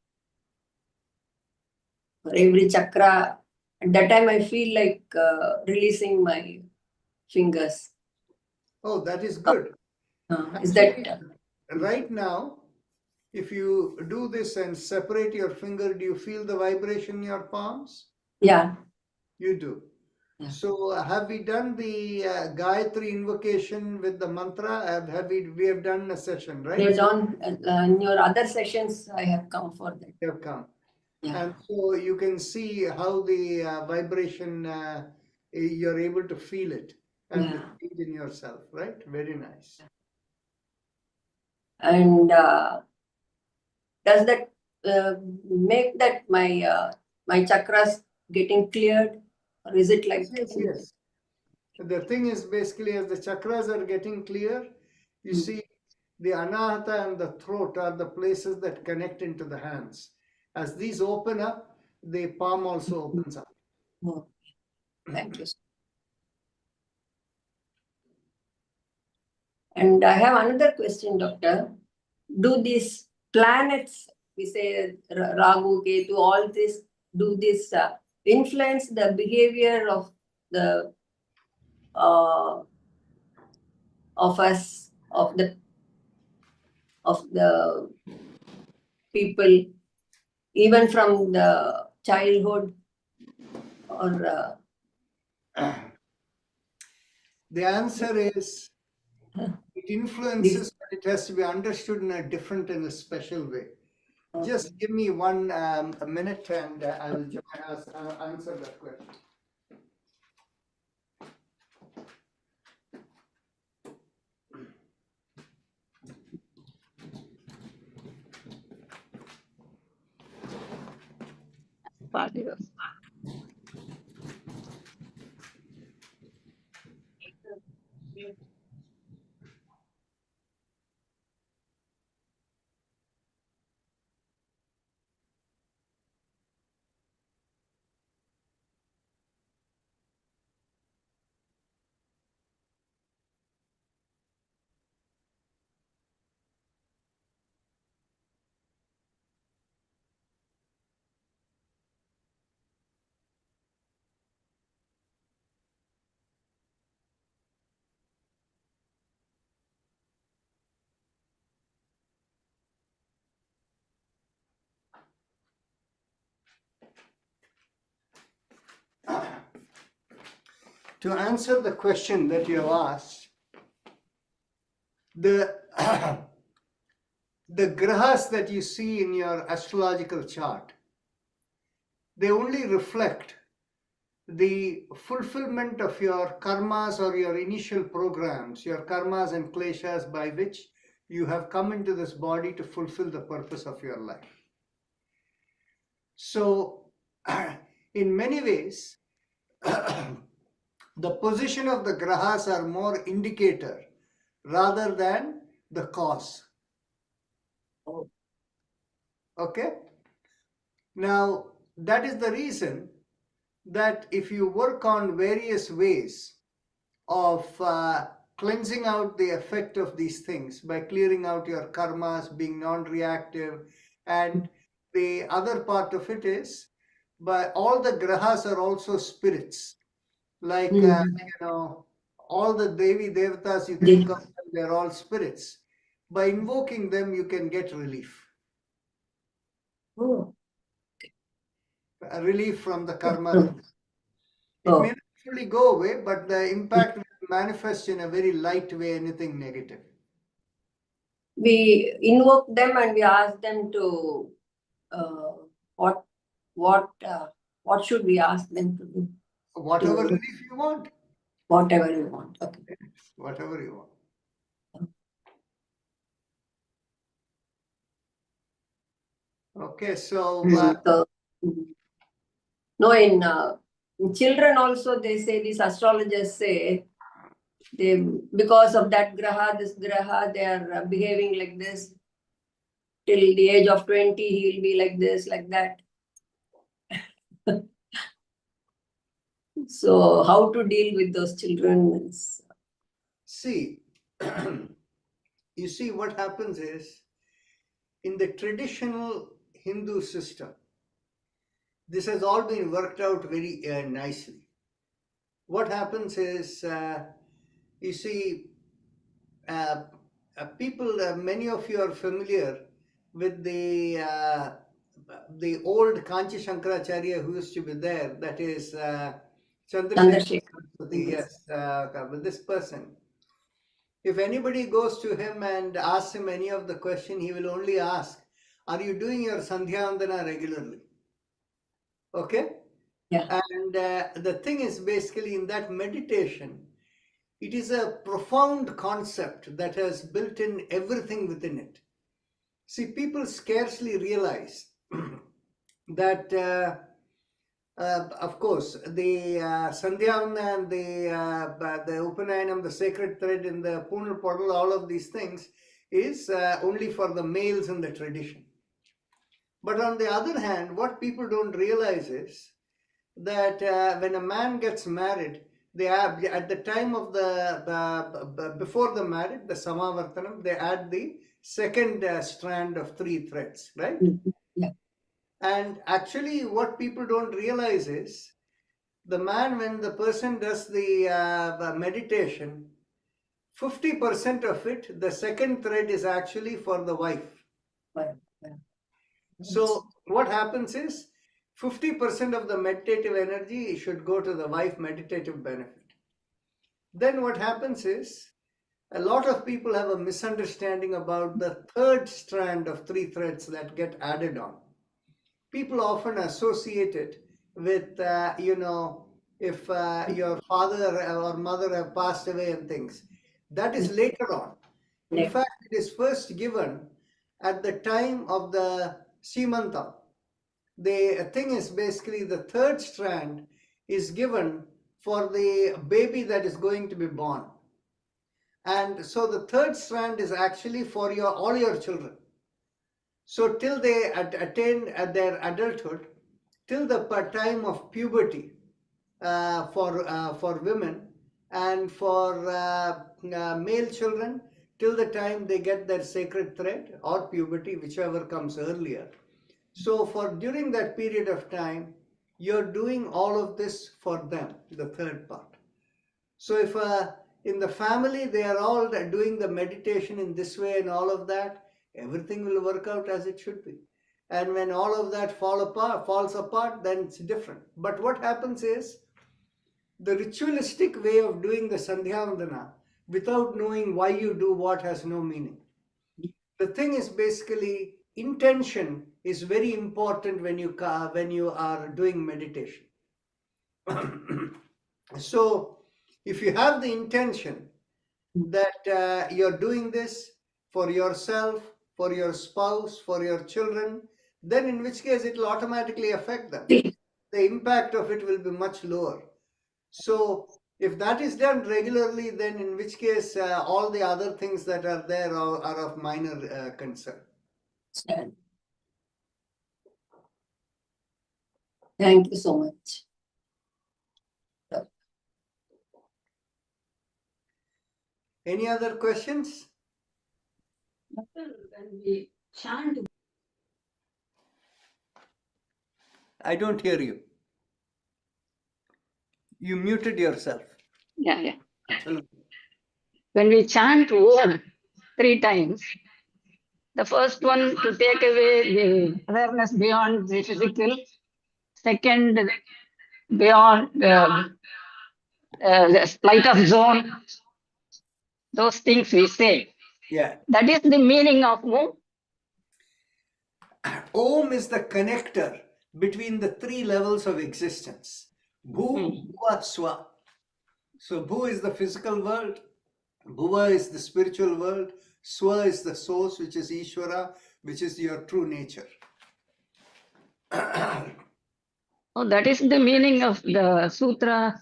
For every chakra, at that time I feel like releasing my fingers. Oh, that is good. Is that right now? If you do this and separate your finger, do you feel the vibration in your palms? Yeah. You do. Yeah. So have we done the Gayatri invocation with the mantra? We have done a session, right? We have done in your other sessions. I have come for that. You have come. Yeah. And so you can see how the vibration, you're able to feel it and the change in yourself, right? Very nice. And does that make that my chakras getting cleared, or is it like? Yes. The thing is basically as the chakras are getting clear, you see the anahata and the throat are the places that connect into the hands. As these open up, the palm also opens up. Oh, thank you. And I have another question, Doctor. Do these planets, we say Rahu, Ketu, all this, do this influence the behavior of the of us, of the people, even from the childhood, or The answer is it influences, but it has to be understood in a different and a special way. Just give me one a minute and I will answer that question. Fabulous. To answer the question that you have asked, the the grahas that you see in your astrological chart, they only reflect the fulfillment of your karmas or your initial programs, your karmas and kleshas by which you have come into this body to fulfill the purpose of your life. So, in many ways, the position of the grahas are more indicator rather than the cause. Okay? Now, that is the reason that if you work on various ways of cleansing out the effect of these things by clearing out your karmas, being non-reactive, and the other part of it is, by all the grahas are also spirits. Like, all the Devi Devatas you think of, they're all spirits. By invoking them, you can get relief. A relief from the karma. It may not fully go away, but the impact will manifest in a very light way, anything negative. We invoke them and we ask them to what should we ask them to do? Whatever relief you want. Whatever you want. Okay. Whatever you want. Okay, so no, in children also they say, these astrologers say, they because of that graha, this graha, they are behaving like this. Till the age of 20, he'll be like this, like that. So how to deal with those children is... See, you see what happens is, in the traditional Hindu system, this has all been worked out very nicely. What happens is, you see, people, many of you are familiar with the old Kanchi Shankaracharya who used to be there, that is Chandrasekhar Saraswati, yes, with this person. If anybody goes to him and asks him any of the question, he will only ask, are you doing your Sandhyavandana regularly? Okay? Yeah. And the thing is, basically, in that meditation, it is a profound concept that has built in everything within it. See, people scarcely realize that, of course, the Sandhyavandana and the Upanayanam, the sacred thread in the Punal portal, all of these things is only for the males in the tradition. But on the other hand, what people don't realize is that when a man gets married, they have, at the time of before the marriage, the Samavartanam, they add the second strand of 3 threads, right? Yeah. And actually what people don't realize is, the man, when the person does the meditation, 50% of it, the second thread is actually for the wife. So what happens is 50% of the meditative energy should go to the wife meditative benefit. Then what happens is a lot of people have a misunderstanding about the third strand of 3 threads that get added on. People often associate it with, if your father or mother have passed away and things. That is later on. In fact, it is first given at the time of the Simantam. The thing is basically the third strand is given for the baby that is going to be born. And so the third strand is actually for all your children. So till they attain their adulthood, till the time of puberty for women, and for male children, till the time they get their sacred thread or puberty, whichever comes earlier. So during that period of time, you're doing all of this for them, the third part. So if in the family they are all doing the meditation in this way and all of that, everything will work out as it should be. And when all of that falls apart, then it's different. But what happens is, the ritualistic way of doing the Sandhya Vandana without knowing why you do what has no meaning. The thing is basically, intention is very important when you are doing meditation. So if you have the intention that you're doing this for yourself, for your spouse, for your children, then in which case it will automatically affect them. The impact of it will be much lower. So if that is done regularly, then in which case all the other things that are there are of minor concern. Thank you so much. Any other questions? When we chant, I don't hear you. You muted yourself. yeah. When we chant Om 3 times, the first one to take away the awareness beyond the physical, second beyond the light of zone, those things we say. Yeah. That is the meaning of Om. Om is the connector between the 3 levels of existence. Bhu, Bhuva, Swa. So Bhu is the physical world, Bhuva is the spiritual world, Swa is the source, which is Ishvara, which is your true nature. Oh, that is the meaning of the sutra.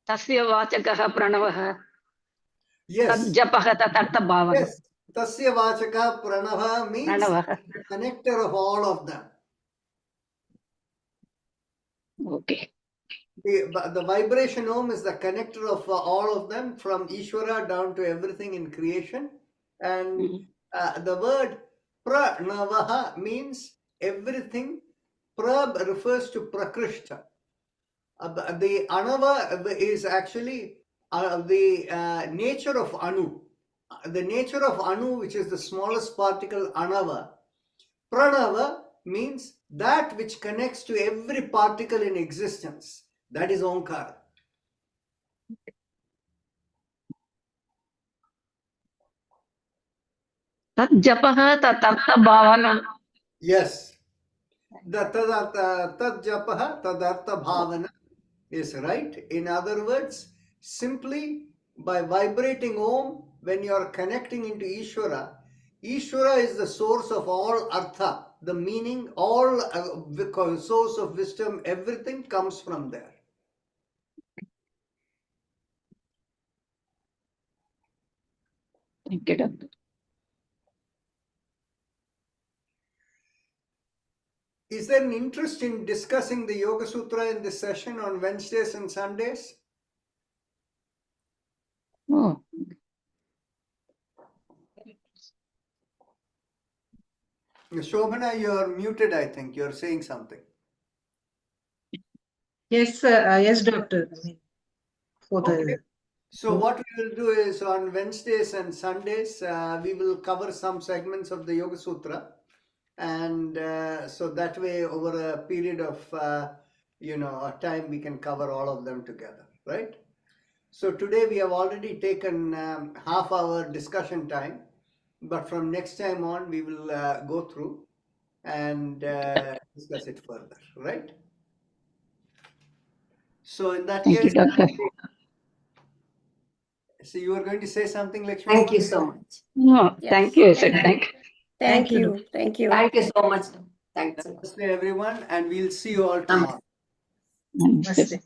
Tasya vachakaha pranavaha. Yes. Japaha tatartha bhavana. Yes. Tasya vachaka pranava means Pranavaha. the connector of all of them. Okay. The vibration Om is the connector of all of them, from Ishvara down to everything in creation. And the word pranavaha means everything. Pra refers to prakrishta. The anava is actually the nature of anu. The nature of anu, which is the smallest particle, anava. Pranava means that which connects to every particle in existence. That is Omkara. Tat japaha tatartha bhavana. Yes. Tad japaha tadartha bhavana is right. In other words, simply by vibrating Om, when you are connecting into Ishvara, Ishvara is the source of all artha, the meaning, all source of wisdom, everything comes from there. Thank you, Doctor. Is there an interest in discussing the Yoga Sutra in this session on Wednesdays and Sundays? Oh. Shobhana, you are muted, I think. You are saying something. Yes, yes, doctor. I mean, for Okay. So what we will do is on Wednesdays and Sundays, we will cover some segments of the Yoga Sutra. And so that way over a period of, a time, we can cover all of them together, right? So today we have already taken half-hour discussion time, but from next time on, we will go through and discuss it further, right? So in that Thank you, case, Doctor. so you were going to say something, Lakshmi? Thank you so much. No, Yes. thank you, sir. Thank you. Thank you. Thank you. Thank you so much. Thanks a lot. Namaste, everyone, and we'll see you all tomorrow. Namaste. Namaste.